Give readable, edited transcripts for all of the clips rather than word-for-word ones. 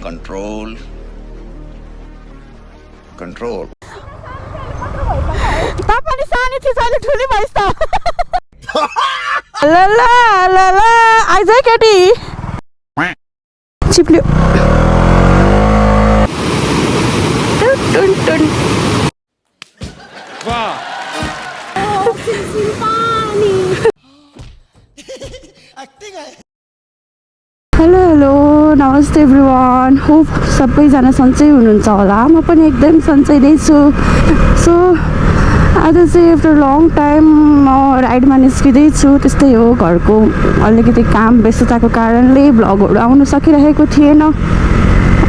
Control. Control. तपाईले सानो थिए अहिले ठुली भइस् त ल ल ल ल आइज है केटी चिप्ल्यो टुन टुन वाह हेलो हेलो नमस्ते एभ्रिवान होप सबैजना सन्चै हुनुहुन्छ होला म पनि एकदम सन्चै नै छु सो आज चाहिँ आफ्टर लङ टाइम म राइडमा निस्किँदैछु त्यस्तै हो घरको अलिकति काम व्यस्तताको कारणले भ्लगहरू आउनु सकिरहेको थिएन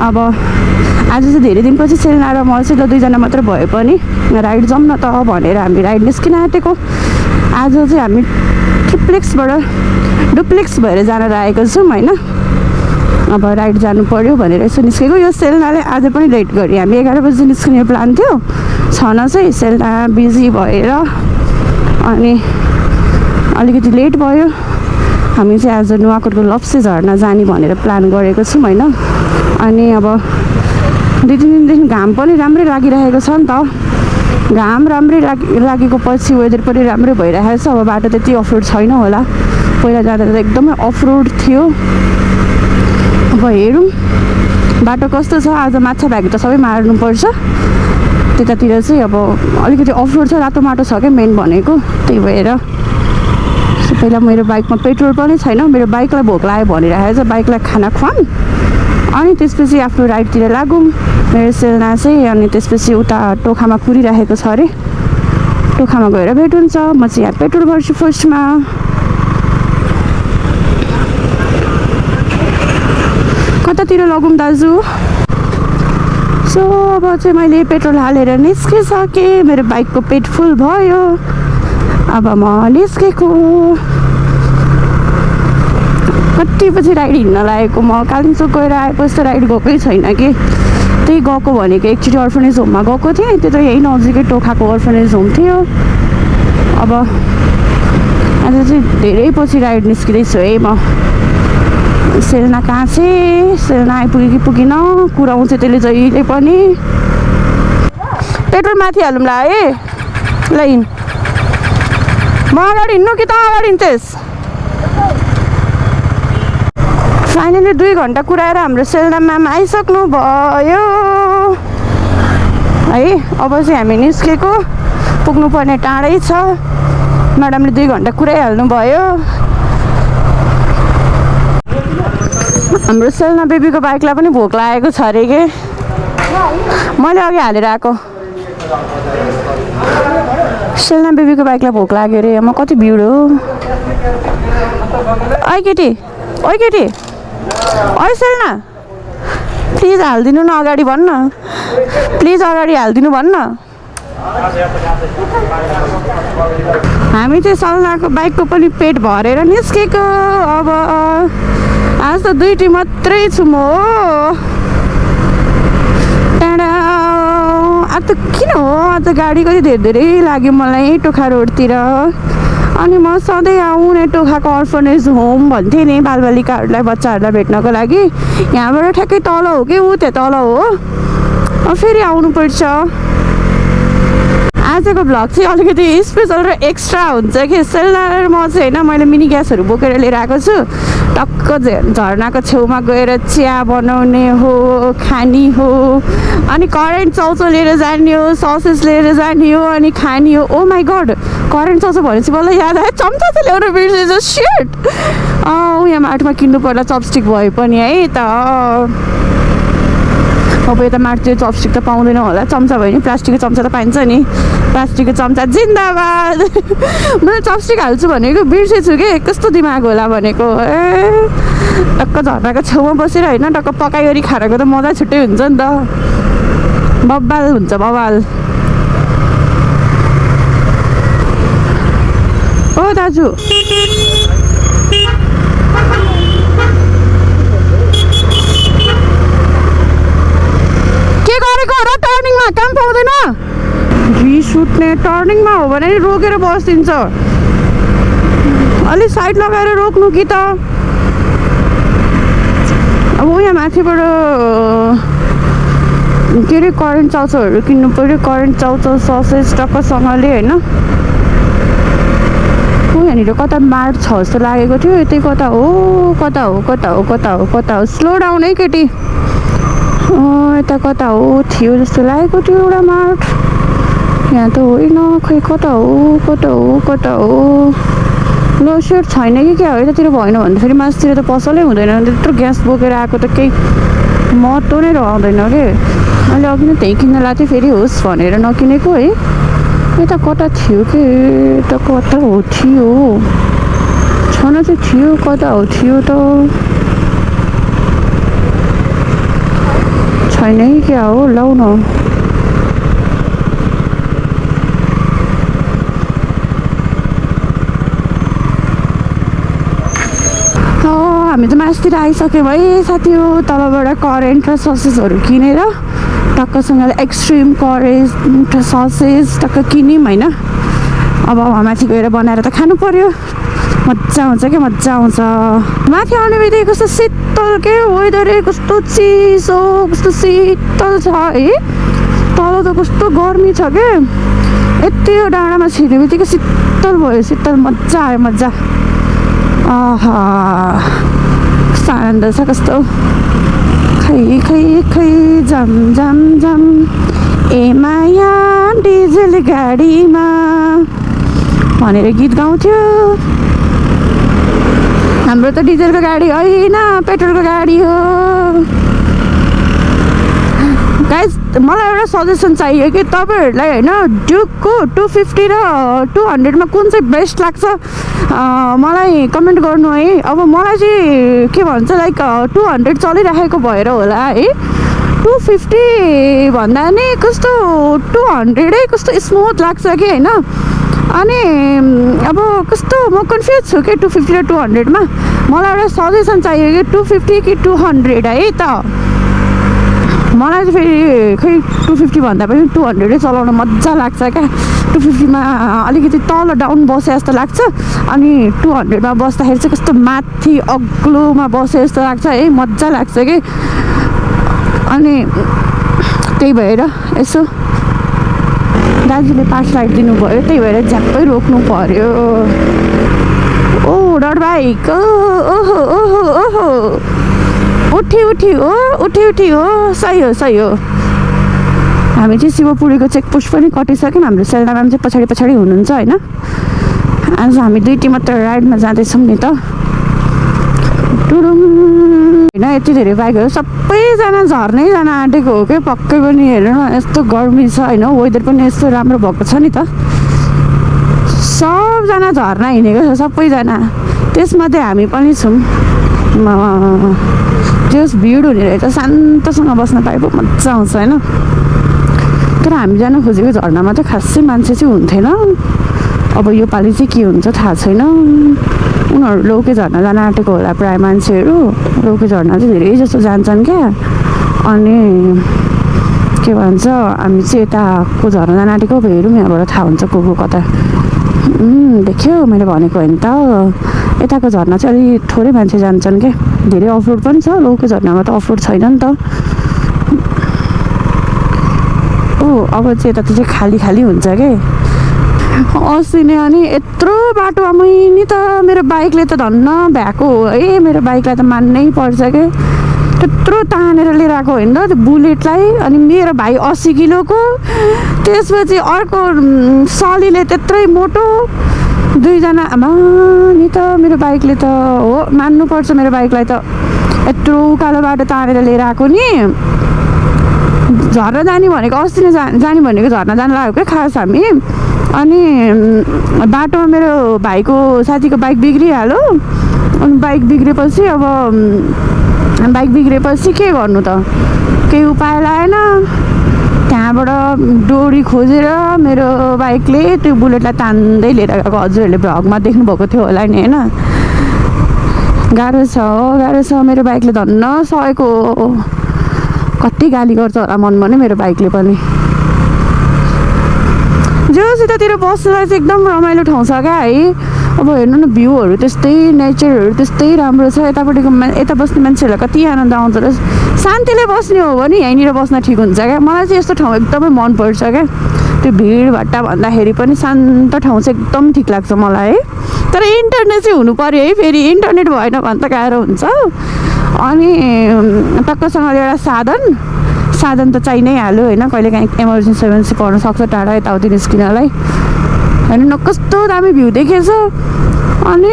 अब आज चाहिँ धेरै दिनपछि सेलना र म चाहिँ दुईजना मात्र भए पनि राइड जाउँ न त भनेर हामी राइड निस्किन आँटेको आज चाहिँ हामी डुप्लेक्स भएर जान लागेको छौँ होइन अब राइड जानु पर्यो भनेर यसो निस्केको यो सेलनाले आज पनि लेट गऱ्यो हामी 11 बजी निस्किने प्लान थियो छन चाहिँ सेलना बिजी भएर अनि अलिकति लेट भयो हामी चाहिँ आज नुवाकोटको लप्से झर्ना जाने भनेर प्लान गरेको छौँ होइन अनि अब 2-3 दिनदेखि घाम पनि राम्रै लागिरहेको छ नि त घाम राम्रै लागेको पछि वेदर पनि राम्रै भइरहेको छ अब बाटो त्यति अफरोड छैन होला पहिला जाँदा त एकदमै अफरोड थियो अब हेरौँ बाटो कस्तो छ आज माछा भ्यागी त सबै मार्नुपर्छ त्यतातिर चाहिँ अब अलिकति अफरोड छ रातो माटो छ क्या मेन भनेको त्यही भएर पहिला मेरो बाइकमा पेट्रोल पनि छैन मेरो बाइकलाई भोक लाग्यो भनिरहेको छ बाइकलाई खाना खुवाऊँ अनि त्यसपछि आफ्नो राइडतिर लागौँ मेरो सेलना चाहिँ अनि त्यसपछि उता टोखामा कुरिरहेको छ अरे टोखामा गएर भेट हुन्छ म चाहिँ यहाँ पेट्रोल भर्छु फर्स्टमा कतातिर लगौँ दाजु सो अब चाहिँ मैले पेट्रोल हालेर निस्किसकेँ मेरो बाइकको पेट फुल भयो अब म निस्केको कति पछि राइड हिँड्न लागेको म कालिम्पोङ गएर आएपछि त राइड गएकै छैन कि त्यही गएको भनेको एकचोटि अर्फनेज होममा गएको थिएँ त्यो त यही नजिकै टोखाको अर्फनेज होम थियो अब आज चाहिँ धेरै पछि राइड निस्किँदैछु है म सेलना कहाँ चाहिँ सेलना आइपुग्यो कि पुगिन कुराउँछ त्यसले जहिले पनि पेट्रोल माथि हालौँ ला है ल हिँड म अगाडि हिँड्नु कि त अगाडि हिँड्थेस् फाइनली 2 घन्टा कुराएर हाम्रो सेलना म्याम आइसक्नु भयो है अब चाहिँ हामी निस्केको पुग्नुपर्ने टाढै छ म्याडमले 2 घन्टा कुराइहाल्नु भयो हाम्रो सेलना बेबीको बाइकलाई पनि भोक लागेको छ अरे के मैले अघि हालेर आएको सेलना बेबीको बाइकलाई भोक लाग्यो अरे म कति भिड हो ओइ केटी ओइ सेलना प्लिज हालिदिनु न अगाडि भन्न प्लिज अगाडि हालिदिनु भन्न हामी चाहिँ सेलनाको बाइकको पनि पेट भरेर निस्केको अब आज त 2 टी मात्रै छु म हो टाढा आज त किन हो आज गाडी कति धेरै लाग्यो मलाई टोखा रोडतिर अनि म सधैँ आउने टोखाको अर्फनेज होम भन्थेँ नि बालबालिकाहरूलाई बच्चाहरूलाई भेट्नको लागि यहाँबाट ठ्याक्कै तल हो कि ऊ त्यो तल हो फेरि आउनुपर्छ आजको भ्लग चाहिँ अलिकति स्पेसल र एक्स्ट्रा हुन्छ कि सेलना र म चाहिँ होइन मैले मिनी ग्यासहरू बोकेर लिएर आएको छु टक्क झर्नाको छेउमा गएर चिया बनाउने हो खानी हो अनि करेन्ट चाउचो लिएर जाने हो ससेस लिएर जाने हो अनि खाने हो ओ माई गड करेन्ट चाउचो भनेपछि मलाई याद आयो चम्चा चाहिँ ल्याउनु बिर्सेछ सिट यहाँ माटोमा किन्नु पर्ला चपस्टिक भए पनि है त अब यता माटो चपस्टिक त पाउँदैन होला चम्चा भयो नि प्लास्टिकको चम्चा त पाइन्छ नि प्लास्टिकको चम्चा जिन्दाबाद मैले चपस्टिक हाल्छु भनेको बिर्सेछु कि कस्तो दिमाग होला भनेको टक्क झर्नाको छेउमा बसेर होइन टक्क पकाइगरी खानाको त मजा छुट्टै हुन्छ नि त बब्बाल हुन्छ बब्बाल ओ दाजु के गरेको हो र टर्निङमा काम पाउँदैन रिस उठ्ने टर्निङमा हो भने नि रोकेर बसिदिन्छ अलि साइड लगाएर रोक्नु कि त अब यहाँ माथिबाट के अरे करेन्ट चाउचाउहरू किन्नु पऱ्यो करेन्ट चाउचाउ ससेज टक्कसँगले होइन यहाँनिर कता मार्ट छ जस्तो लागेको थियो यतै कता हो कता हो कता हो कता हो कता हो स्लो डाउन है केटी यता कता हो थियो जस्तो लागेको थियो एउटा मार्ट यहाँ त होइन खै कता हो कता हो कता हो लो सेट छैन कि क्या हो यतातिर भएन भने फेरि मासतिर त पसलै हुँदैन त्यत्रो ग्यास बोकेर आएको त केही महत्त्व नै रहँदैन कि मैले अघि नै त्यहीँ किन्न लाएको थिएँ फेरि होस् भनेर नकिनेको है यता कता थियो कि यता कता हो थियो छन चाहिँ थियो कता हो थियो त छैन कि क्या हो लाउ न हामी त मासतिर आइसक्यौँ है साथी हो तलबाट करेन्ट र ससेसहरू किनेर टक्कसँगले एक्सट्रिम करेन्ट ससेज टक्क किन्यौँ होइन अब माथि गएर बनाएर त खानु पर्यो मजा आउँछ क्या मजा आउँछ माथि आउने बित्तिकै कस्तो शीतल के वेदर कस्तो चिसो कस्तो शीतल छ है तल त कस्तो गर्मी छ क्या यति यो डाँडामा छिर्ने बित्तिकै शीतल भयो शीतल मजा आयो मजा आहा कस्तो आनन्द छ कस्तो खै खै खै झम झम झम ए माया डिजेल गाडीमा भनेर गीत गाउँथ्यो हाम्रो त डिजेलको गाडी होइन पेट्रोलको गाडी हो गाइज मलाई एउटा सजेसन चाहियो कि तपाईँहरूलाई होइन ड्युकको 250 र 200मा कुन चाहिँ बेस्ट लाग्छ मलाई कमेन्ट गर्नु है अब मलाई चाहिँ के भन्छ लाइक 200 चलिराखेको भएर होला है 250 भन्दा नि कस्तो 200 कस्तो स्मुथ लाग्छ कि होइन अनि अब कस्तो म कन्फ्युज छु कि 250 र 200मा मलाई एउटा सजेसन चाहियो कि 250 कि 200 है त मलाई चाहिँ फेरि खै 250 भन्दा पनि 200 चलाउन मजा लाग्छ क्या 250मा अलिकति तल डाउन बसे जस्तो लाग्छ अनि 200मा बस्दाखेरि चाहिँ कस्तो माथि अग्लोमा बसे जस्तो लाग्छ है मजा लाग्छ कि अनि त्यही भएर यसो दाजुले पास राखिदिनु भयो त्यही भएर झ्याप्पै रोक्नु पर्यो ओ डर बाइक ओहो ओहो ओहो उठी उठी हो उठी उठी हो सही हो सही हो हामी चाहिँ शिवपुरीको चेकपोस्ट पनि कटिसक्यौँ हाम्रो सेल्डा म्याम चाहिँ पछाडि पछाडि हुनुहुन्छ होइन आज हामी दुईटी मात्र राइडमा जाँदैछौँ नि त टुरुम होइन यति धेरै बाइकहरू सबैजना झर्नै जान आँटेको हो कि पक्कै पनि हेर्नु न यस्तो गर्मी छ होइन वेदर पनि यस्तो राम्रो भएको छ नि त सबजना झर्ना हिँडेको छ सबैजना त्यसमध्ये हामी पनि छौँ जस भिड हुने रहेछ शान्तसँग बस्न पाए पो मजा आउँछ होइन तर हामी जान खोजेको झर्नामा त खासै मान्छे चाहिँ हुन्थेन अब यो पालि चाहिँ के हुन्छ थाहा छैन उनीहरू लौके झर्ना जान आँटेको होला प्रायः मान्छेहरू लौके झर्ना चाहिँ धेरै जस्तो जान्छन् क्या अनि के भन्छ हामी चाहिँ यताको झर्ना जान आँटेको अब हेरौँ यहाँबाट थाहा हुन्छ को कता देख्यो मैले भनेको होइन त यताको झर्ना चाहिँ अलिक थोरै मान्छे जान्छन् क्या धेरै अफरोड पनि छ लौके झर्नामा त अफरोड छैन नि त ओ अब चाहिँ यता चाहिँ खाली खाली हुन्छ के अस्ति नै अनि यत्रो बाटोमा नि त मेरो बाइकले त धन्न भ्याएको हो है मेरो बाइकलाई त मान्नै पर्छ के त्यत्रो तानेर लिएर आएको होइन त त्यो बुलेटलाई अनि मेरो भाइ 80 किलोको त्यसपछि अर्को सलीले त्यत्रै मोटो दुईजना आमा नि त मेरो बाइकले त हो मान्नुपर्छ मेरो बाइकलाई त यत्रो उकालो बाटो तानेर लिएर आएको नि झर्ना जाने भनेको अस्ति नै जाने भनेको झर्ना जानु लाग्यो क्या खास हामी अनि बाटोमा मेरो भाइको साथीको बाइक बिग्रिहाल्यो अनि बाइक बिग्रेपछि अब बाइक बिग्रेपछि के गर्नु त केही उपाय लागेन त्यहाँबाट डोरी खोजेर मेरो बाइकले त्यो बुलेटलाई तान्दै लिएर गएको हजुरहरूले भ्लगमा देख्नुभएको थियो होला नि होइन गाह्रो छ मेरो बाइकले धन्न सकेको कति गाली गर्छ होला मनमा नै मेरो बाइकले पनि जोसिततिर बस्नुलाई चाहिँ एकदम रमाइलो ठाउँ छ क्या है अब हेर्नु न भ्यूहरू त्यस्तै नेचरहरू त्यस्तै राम्रो छ यतापट्टिको यता बस्ने मान्छेहरूलाई कति आनन्द आउँछ र शान्तिले बस्ने हो भने यहीँनिर बस्न ठिक हुन्छ क्या मलाई चाहिँ यस्तो ठाउँ एकदमै मनपर्छ क्या त्यो भिडभाट्टा भन्दाखेरि पनि शान्त ठाउँ चाहिँ एकदम ठिक लाग्छ मलाई है तर इन्टरनेट चाहिँ हुनु पऱ्यो है फेरि इन्टरनेट भएन भने त गाह्रो हुन्छ अनि टक्कसँग एउटा साधन त चाहि नै हाल्यो होइन कहिलेकाहीँ इमर्जेन्सी पर्न सक्छ टाढा यताउति निस्किनलाई होइन न कस्तो दामी भ्यू देखेछ अनि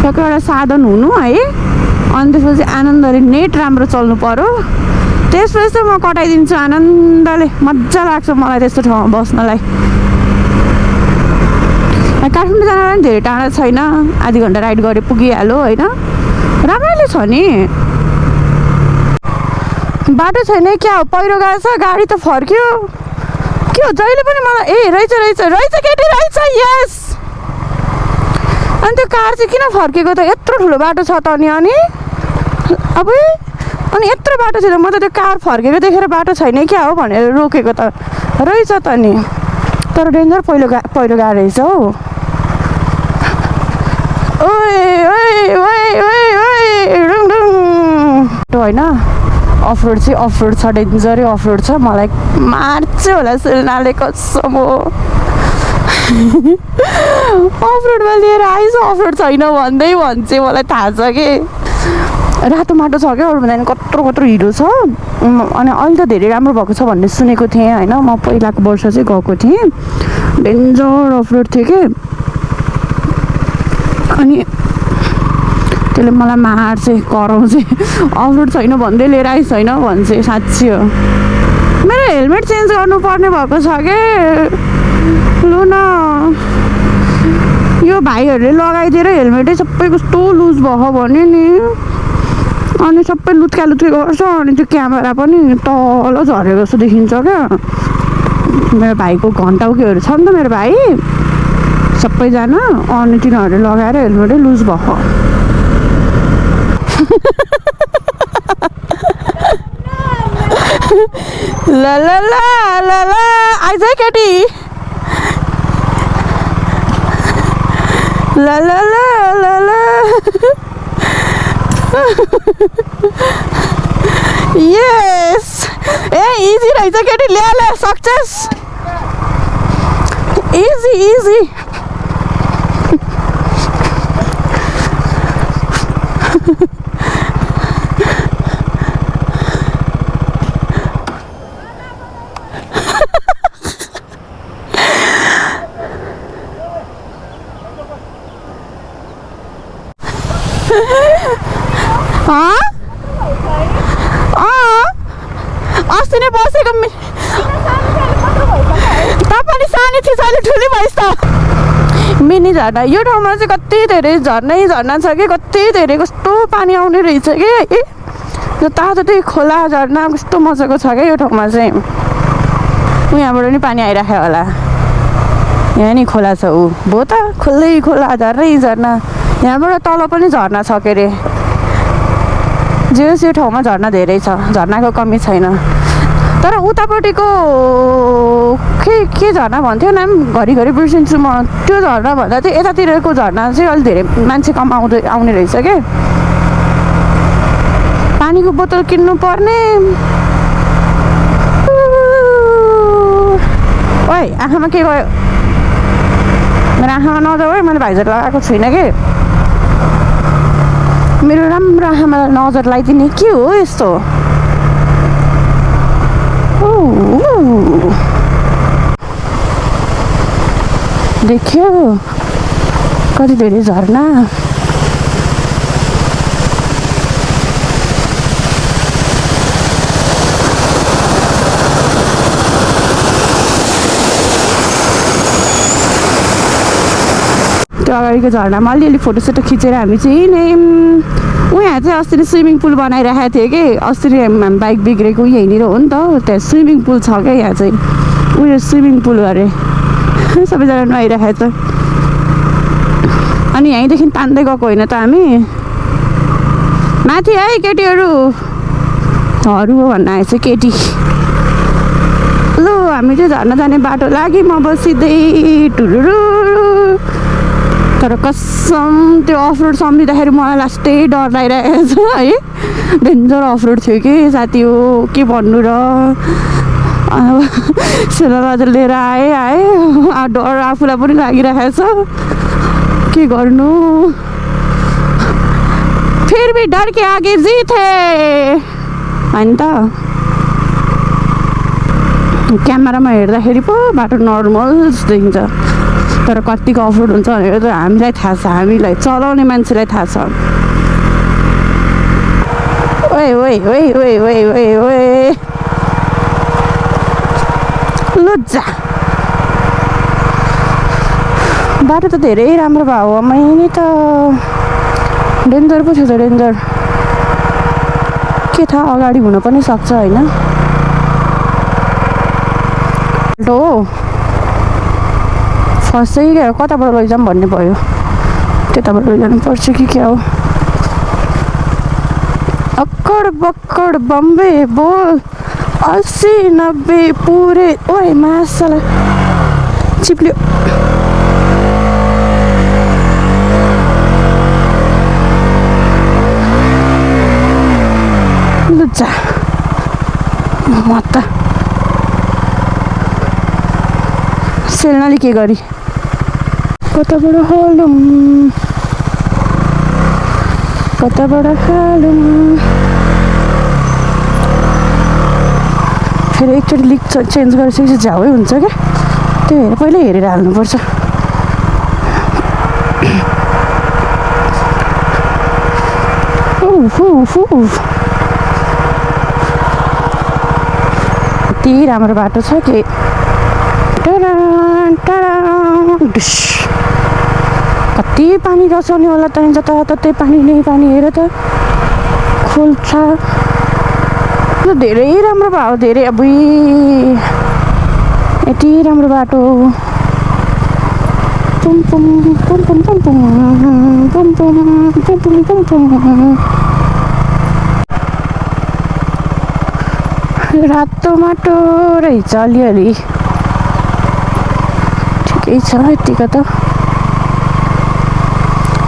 एउटा साधन हुनु है अनि त्यसपछि आनन्दले नेट राम्रो चल्नु पर्यो त्यसपछि चाहिँ म कटाइदिन्छु आनन्दले मजा लाग्छ मलाई त्यस्तो ठाउँमा बस्नलाई काठमाडौँ जान पनि धेरै टाढा छैन आधी घन्टा राइड गरे पुगिहाल्यो होइन रमाइलो छ नि बाटो छैन क्या हो पहिरो गएको छ गाडी त फर्क्यो के हो जहिले पनि मलाई रहेछ केटी रहेछ यस अनि त्यो कार चाहिँ किन फर्केको त यत्रो ठुलो बाटो छ त अनि अब अनि यत्रो बाटो छैन म त त्यो कार फर्केको देखेर बाटो छैन क्या हो भनेर रोकेको त रहेछ त नि तर डेन्जर पहिरो गएको रहेछ हौ होइन अफरोड छ डेन्जरै अफरोड छ मलाई मार्छ होला सेलनाले कसम हो अफरोडमा लिएर आइस अफरोड छैन भन्दै भन्छ मलाई थाहा छ कि रातो माटो छ क्या अरू भन्दा कत्रो हिरो छ अनि अहिले त धेरै राम्रो भएको छ भन्ने सुनेको थिएँ होइन म पहिलाको वर्ष चाहिँ गएको थिएँ डेन्जर अफरोड थियो कि अनि त्यसले मलाई मार्छ कराउँछ अफरोड छैन भन्दै लिएर आइस छैन भन्छ साँच्ची हो मेरो हेलमेट चेन्ज गर्नुपर्ने भएको छ कि लु न यो भाइहरूले लगाइदिएर हेलमेटै सबै कस्तो लुज भयो भने नि अनि सबै लुत्का गर्छ अनि त्यो क्यामेरा पनि तल झरेको जस्तो देखिन्छ क्या मेरो भाइको घन्टाउकेहरू छ नि त मेरो भाइ सबैजना अनि तिनीहरूले लगाएर हेलमेटै लुज भयो ला ला ला ला ला आइज है केटी ला ला ला ला ला यस इजी रहेछ केटी ल्या सक्सेस इजी अस्ति नै बसेको तपाईँ सानो थिएछ अहिले ठुलै भइस् त मिनी झर्ना यो ठाउँमा चाहिँ कति धेरै झर्ना छ कि कति धेरै कस्तो पानी आउने रहेछ कि यो तातो खोला झर्ना कस्तो मजाको छ क्या यो ठाउँमा चाहिँ यहाँबाट नि पानी आइराख्यो होला यहाँ नि खोला छ भो त खुल्लै खोला झर्ना यहाँबाट तल पनि झर्ना छ के अरे जे यो ठाउँमा झर्ना धेरै छ झर्नाको कमी छैन तर उतापट्टिको के झर्ना भन्थ्यो नाम घरिघरि बिर्सिन्छु म त्यो झर्ना भन्दा चाहिँ यतातिरको झर्ना चाहिँ अलिक धेरै मान्छे कम आउने रहेछ क्या पानीको बोतल किन्नु पर्ने ओइ आँखामा के गयो मेरो आँखामा नजाऊ है मैले भाइजर लगाएको छुइनँ कि मेरो राम्रो आँखामा नजर लगाइदिने के हो यस्तो देख्यो कति धेरै झर्ना त्यो अगाडिको झर्नामा अलिअलि फोटोसोटो खिचेर हामी चाहिँ यहाँ चाहिँ अस्ति नै स्विमिङ पुल बनाइराखेको थियो कि अस्ति नै बाइक बिग्रेको यहीँनिर हो नि त त्यहाँ स्विमिङ पुल छ क्या यहाँ चाहिँ उयो स्विमिङ पुल अरे सबैजना नुहाइराखेको छ अनि यहीँदेखि तान्दै गएको होइन त हामी माथि है केटीहरू हरू हो भन्न आएछ केटी लु हामी चाहिँ झर्न जाने बाटो लागि म बसिँदै टुरुरु तर कसम त्यो अफरोड सम्झिँदाखेरि मलाई लास्टै डर लागिरहेको छ है। डेन्जर अफरोड थियो कि साथी हो के भन्नु र। सेनालाई लिएर आएँ डर आफूलाई पनि लागिरहेको छ के गर्नु। फिर भी डर के आगे जीत है होइन त। क्यामेरामा हेर्दाखेरि पो बाटो नर्मल देखिन्छ तर कतिको अफरोड हुन्छ भनेर त हामीलाई थाहा छ, हामीलाई चलाउने मान्छेलाई थाहा छ। ओए ओए ओए ओए ओए ओए ओए लुजा बाटो त धेरै राम्रो भयो मैले त डेन्जर पो थियो त डेन्जर के थाहा अगाडि हुन पनि सक्छ होइन। हो फर्स्टै कताबाट लैजाऊँ भन्ने भयो त्यताबाट लैजानु पर्छ कि क्या हो। अक्कड बक्कड बम्बे बोल 80-90 पुरे ओए मासला चिप्ल्यो। लुच्चा म त सेल्नाले के गरी कताबाट हालौँ कताबाट हालौँ। फेरि एकचोटि लिक चेन्ज गरिसकेपछि झ्याउै हुन्छ क्या त्यो हेरेर पहिल्यै हेरेर हाल्नुपर्छ। यति राम्रो बाटो छ कि कति पानी रसाउने होला त जताततै पानी नै पानी हेर त खोल्छ धेरै राम्रो भयो धेरै अब यति राम्रो बाटो पुम पुम पुम पुम पुम पुम पुम पुम पुम पुम पुम पुम। रातो माटो रहेछ अलिअलि ठिकै छ यतिको त।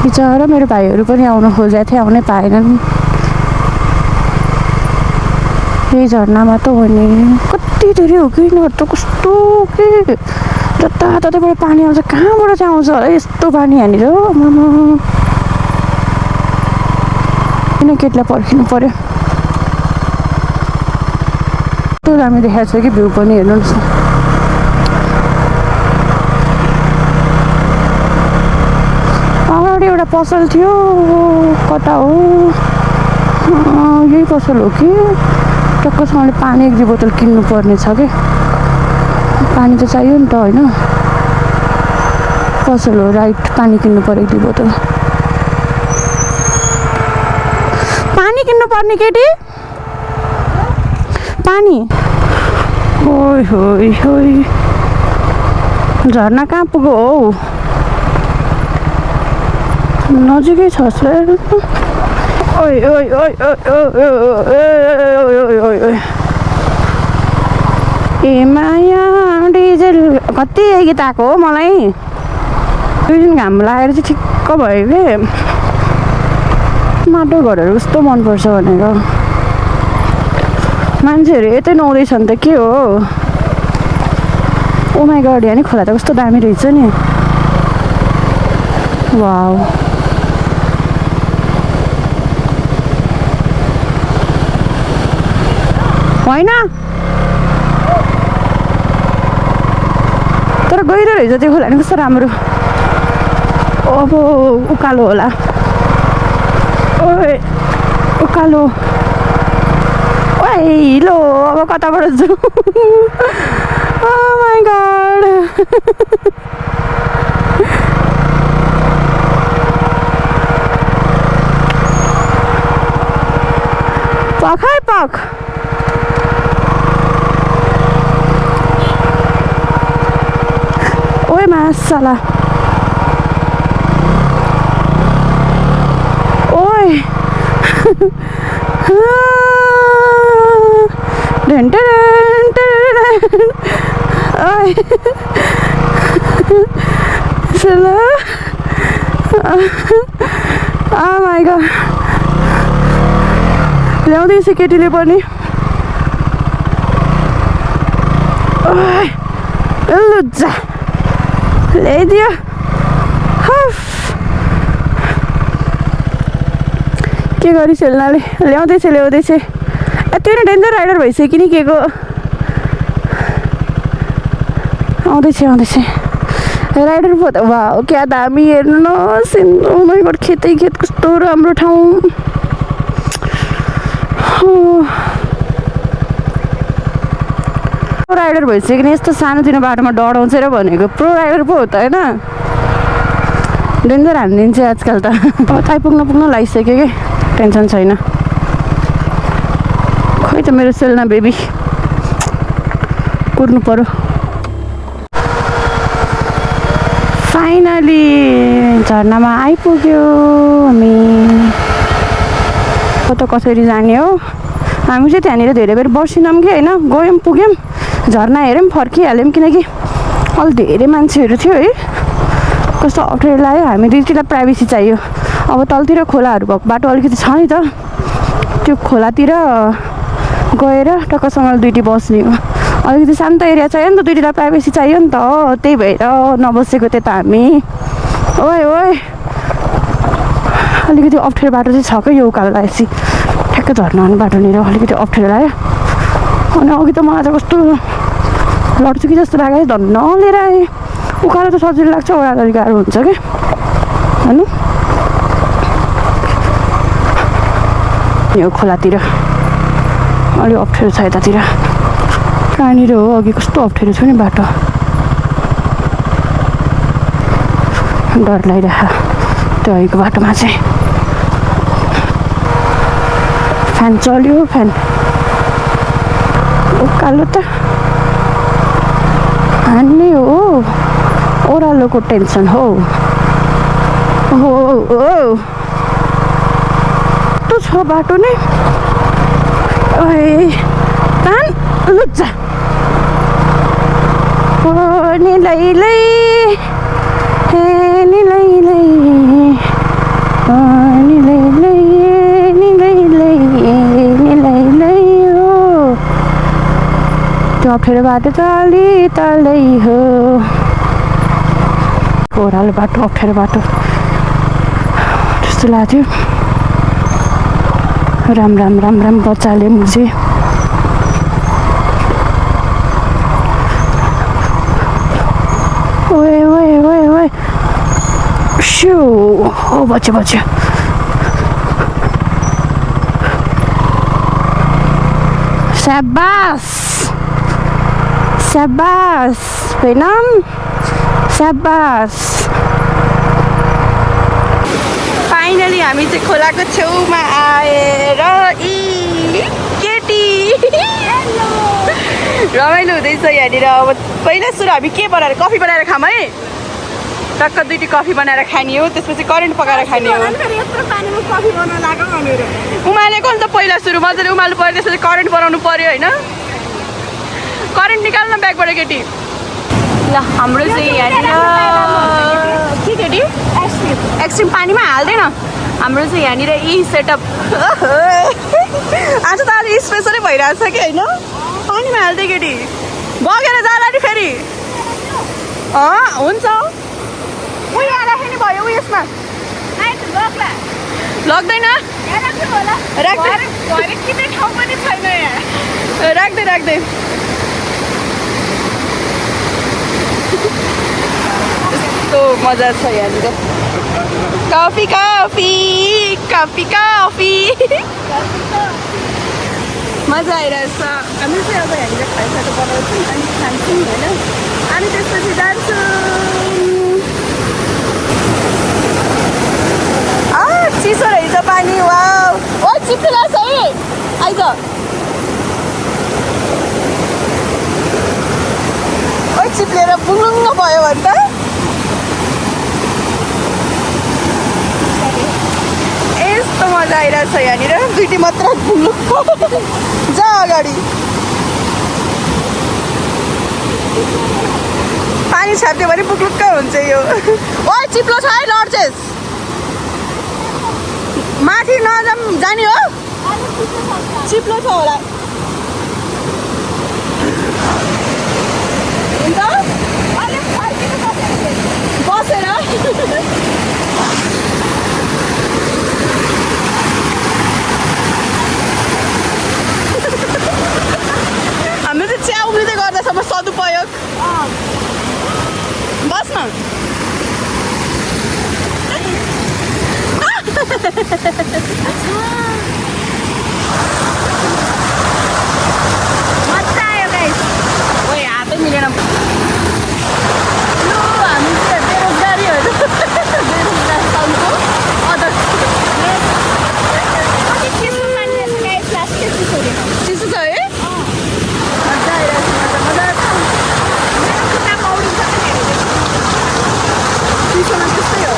बिचरा मेरो भाइहरू पनि आउनु खोजेको थिए आउनै पाएनन्। यही झर्नामा त हो नि कति धेरै हो कि यिनीहरू त कस्तो के जताततैबाट पानी आउँछ कहाँबाट चाहिँ आउँछ होला यस्तो पानी यहाँनिर किन केटीलाई पर्खिनु पर्यो। कस्तो दामी देखाएको छ कि भ्यू पनि हेर्नुहोस् न। अगाडि एउटा पसल थियो कता हो यही पसल हो कि टक्कसँगले पानी 1-2 बोतल किन्नु पर्ने छ क्या पानी त चाहियो नि त होइन। पसल हो राइट पानी किन्नु पर्यो 1-2 बोतल पानी किन्नु पर्ने केटी पानी। ओइ होइ होइ झर्ना कहाँ पुग्यो हौ नजिकै छ सर। ओइ ओइ ओइ ओइ ए माया डिजेल कति गीत आएको हो मलाई 2 दिन घाम लागेर चाहिँ ठिक्क भयो कि माटो घरहरू कस्तो मनपर्छ भनेर मान्छेहरू यतै नुहाउँदैछन् त के हो। ओ माई गड यहाँ नि खोला त कस्तो दामी रहेछ नि वाउ। होइन तर गहिरो रहेछ त्यो खोला नि कस्तो राम्रो। अब उकालो होला ओए उकालो ओए लो अब कताबाट जाउँ। Oh my god पख है पख ओए मासला ओए माइ गॉड ल्याउँदैछ केटीले पनि लुजा ल्याइदियो के गरी सेल्नाले ल्याउँदैछ त्यो नै डेन्जर राइडर भइसक्यो कि नि के को आउँदैछ राइडर पो त वा क्या दामी हेर्नुहोस् उनीबाट खेतै खेत कस्तो राम्रो ठाउँ प्रो राइडर भइसक्यो कि यस्तो सानोतिनो बाटोमा डराउँछ र भनेको प्रो राइडर पो हो त होइन डेन्जर हानिदिन्छ आजकल त अब पुग्न लागिसक्यो कि टेन्सन छैन खोइ त मेरो सेल्ना बेबी कुर्नु पर्यो फाइनली झर्नामा आइपुग्यो हामी त कसरी जाने हो हामी चाहिँ त्यहाँनिर धेरै बेर बसिनौँ कि होइन गयौँ पुग्यौँ झर्ना हेऱ्यौँ फर्किहाल्यौँ किनकि अलि धेरै मान्छेहरू थियो है कस्तो अप्ठ्यारो लाग्यो हामी दुईतिर प्राइभेसी चाहियो अब तलतिर खोलाहरू भएको बाटो अलिकति छ नि त त्यो खोलातिर गएर टक्कसँग दुईटी बस्ने हो अलिकति शान्त एरिया चाहियो नि त दुईवटा प्राइभेसी चाहियो नि त त्यही भएर नबसेको त्यता हामी ओए अलिकति अप्ठ्यारो बाटो चाहिँ छ क्या यो उकालो लागेपछि ठ्याक्क झर्न आउने बाटोनिर अलिकति अप्ठ्यारो लाग्यो अनि अघि त मलाई त कस्तो लड्छु कि जस्तो लाग्यो धन्न लिएर आएँ उकालो त सजिलो लाग्छ ओह्रालो अलिक गाह्रो हुन्छ क्या होइन यो खोलातिर अलि अप्ठ्यारो छ यतातिर कहाँनिर हो अघि कस्तो अप्ठ्यारो थियो नि बाटो डर लागिरहेको त्यो अघिको बाटोमा चाहिँ फ्यान चल्यो फ्यान उकालो त हान्ने हो ओह्रालोको टेन्सन हो कस्तो छ बाटो नै तान लुच्चा त्यो अप्ठ्यारो बाटो त अलि तलै हो ओह्रालो बाटो अप्ठ्यारो बाटो त्यस्तो लाग्थ्यो राम बच्चाले मुझे ओए स्यु ओ बच्चा शाबास Venom शाबास फाइनली हामी चाहिँ खोलाको छेउमा आएर केटी रमाइलो हुँदैछ यहाँनिर अब पहिला सुरु हामी के बनाएर कफी बनाएर खाऊँ है टक्क दुईटी कफी बनाएर खाने हो त्यसपछि करेन्ट पकाएर खाने हो उमालेको नि त पहिला सुरु मजाले उमाल्नु पऱ्यो त्यसपछि करेन्ट बनाउनु पऱ्यो होइन करेन्ट निकाल्न ब्यागबाट केटी ल हाम्रो चाहिँ यहाँनिर के केटी एक्सट्रिम पानीमा हाल्दैन हाम्रो चाहिँ यहाँनिर यी सेटअप आज त आज स्पेसलै भइरहेछ कि होइन पानीमा हाल्दै केटी बगेर जाला नि फेरि हुन्छ उयो राख्ने भयो उयसमा लग्दैन राख्दै यस्तो मजा छ यहाँनिर कफी मजा आइरहेछ हामी चाहिँ अब यहाँनिर खाइसाटो बनाउँछौँ अनि खान्छौँ होइन अनि त्यसपछि जान्छौँ चिसो रहेछ पानी वा ओ चिप्लो छ है आइज ओ चिप्लेर बुलुङ्ग भयो भने त यस्तो मजा आइरहेछ यहाँनिर दुईटी मात्र बुलुङ्ग जा अगाडि पानी छाप्यो भने बुक्लुक्क हुन्छ यो ओ चिप्लो छ है लड्छेस माथि नजाम जाने हो चिप्लो छ होला हुन्छ बसेर हाम्रो चाहिँ च्या उम्रिँदै गर्दैछ म सदुपयोग बस्न मजा आयो गाइस ओइ हातै मिलेन यो हामी चाहिँ बेरोजगारीहरू चिसो छ है मजा आइरहेको छ मजा चिसोमा त्यस्तै हो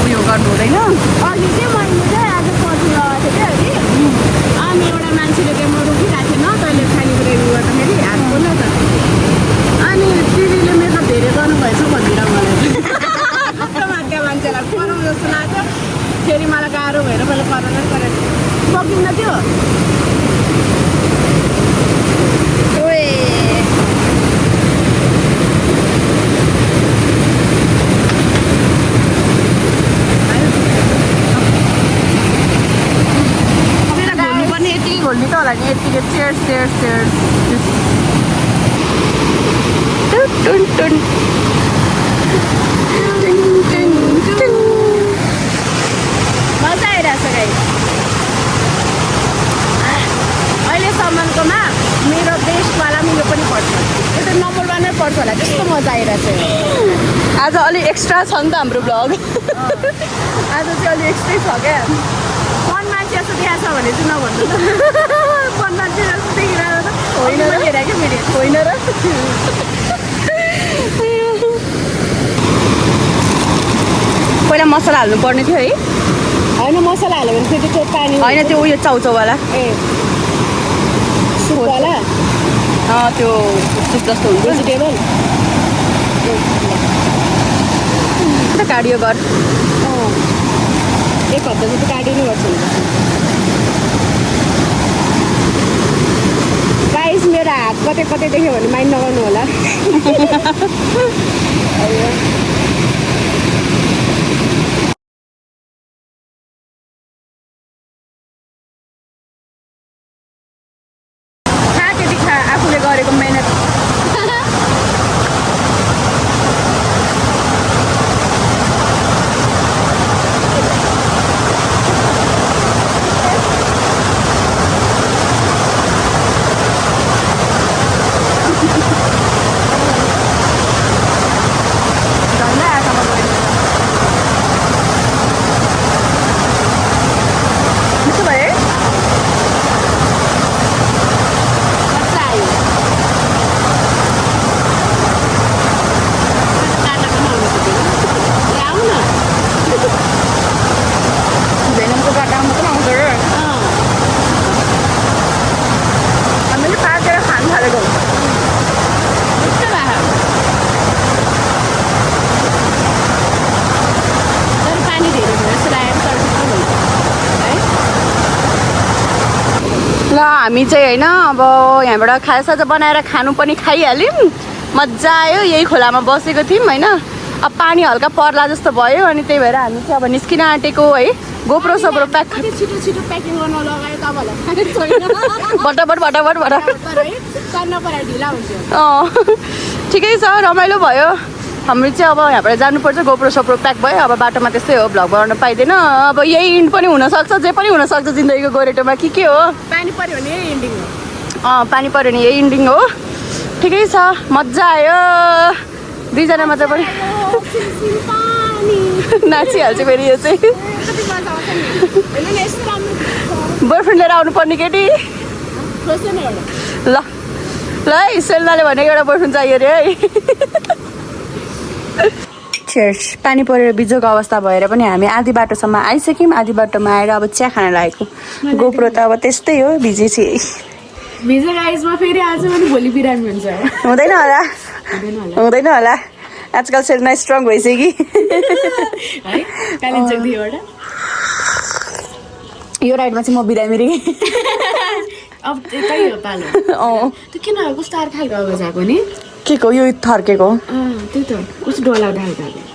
उयो गर्नु हुँदैन अघि चाहिँ मैले चाहिँ आज पर्फिम लगाएको थिएँ कि अघि अनि एउटा मान्छेले चाहिँ म रोकिरहेको थिएँ न तैँले खानेकुरा गर्दाखेरि हात बोल्यो त अनि दिदीले मेकअप धेरै गर्नुभएछ भनेर मलाई माथिका मान्छेलाई कराउँ जस्तो लाग्यो फेरि मलाई गाह्रो भएर मैले कराउनै गरेको सकिन्न त्यो घोल्ने त होला नि यतिकै चेयर्स चेयर्स चेयर्स मजा आइरहेछ गाई अहिलेसम्मकोमा मेरो बेस्टवाला पनि यो पनि पर्छ यो त नम्बर 1 नै पर्छ होला त्यस्तो मजा आइरहेछ आज अलिक एक्स्ट्रा छ नि त हाम्रो ब्लग आज चाहिँ अलिक एक्स्ट्रै छ क्या मन मान्छे जस्तो देखाएको छ भने चाहिँ नभन्नु त मन मान्छे जस्तो देखिरहेको त होइन हेर क्या फेरि होइन र पहिला मसला हाल्नु पर्ने थियो है होइन मसला हाल्यो भने फेरि त्यो पानी होइन त्यो उयो चाउचाउवाला ए सुपवाला त्यो सुप जस्तो हुन्छ भेजिटेबल कार्डियो गर एक हप्ता जति कार्डियो नै गर्छु गाइस मेरो हात कतै कतै देख्यो भने माइन्ड नगर्नु होला त्यति आफूले गरेको मेहनत ल हामी चाहिँ होइन अब यहाँबाट खाजासाजा बनाएर खानु पनि खाइहाल्यौँ मजा आयो यही खोलामा बसेको थियौँ होइन अब पानी हल्का पर्ला जस्तो भयो अनि त्यही भएर हामी चाहिँ अब निस्किन आँटेको है गोप्रो सोप्रो प्याक छिटो छिटो प्याकिङ गर्न लगायो तपाईँलाई भटाभट भटाभट ढिला हुन्छ ठिकै छ रमाइलो भयो हाम्रो चाहिँ अब यहाँबाट जानुपर्छ गोप्रो सोप्रो प्याक भयो अब बाटोमा त्यस्तै हो भ्लग बनाउन पाइँदैन अब यही इन्ड पनि हुनसक्छ जे पनि हुनसक्छ जिन्दगीको गोरेटोमा के हो पानी पऱ्यो भने यही इन्डिङ हो पानी पऱ्यो भने यही इन्डिङ हो ठिकै छ मजा आयो दुईजना मात्र पनि नाचिहाल्छ फेरि यो चाहिँ बोयफ्रेन्ड लिएर आउनु पर्ने केटी ल ल है सेल्दाले भनेको एउटा बोयफ्रेन्ड चाहियो अरे है चेयर्स पानी परेर बिजोको अवस्था भएर पनि हामी आधी बाटोसम्म आइसक्यौँ आधी बाटोमा आएर अब चिया खान लागेको गोप्रो त अब त्यस्तै हो भिजेपछि भिजा गाइसमा फेरि आज पनि भोलि बिरामी हुन्छ हुँदैन होला आजकल सेल्मा स्ट्रङ भइसक्यो है कालिम्पोङबाट यो राइडमा चाहिँ म बिरामी रे अब त्यही हो पालो त्यो किन कस्तो अर्को खालको आवाज आएको नि के को यो थर्केको त्यही त कस्तो डरलाग्दो खालको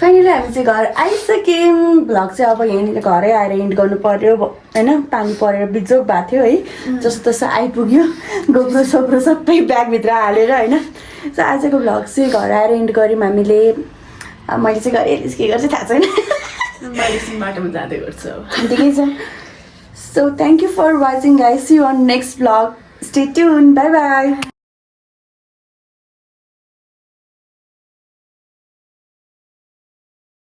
फाइनली हामी चाहिँ घर आइसक्यौँ भ्लग चाहिँ अब यहाँनिर घरै आएर एन्ड गर्नु पर्यो होइन पानी परेर बिजोक भएको थियो है जस्तो तस्तो आइपुग्यो गोप्रो सोप्रो सबै ब्यागभित्र हालेर होइन सो आजको भ्लग चाहिँ घर आएर एन्ड गऱ्यौँ हामीले मैले चाहिँ गरेँ के गर्छ थाहा छैन मैले एकछिन बाटोमा जाँदै गर्छु ठिकै छ so thank you for watching guys see you on next vlog stay tune bye by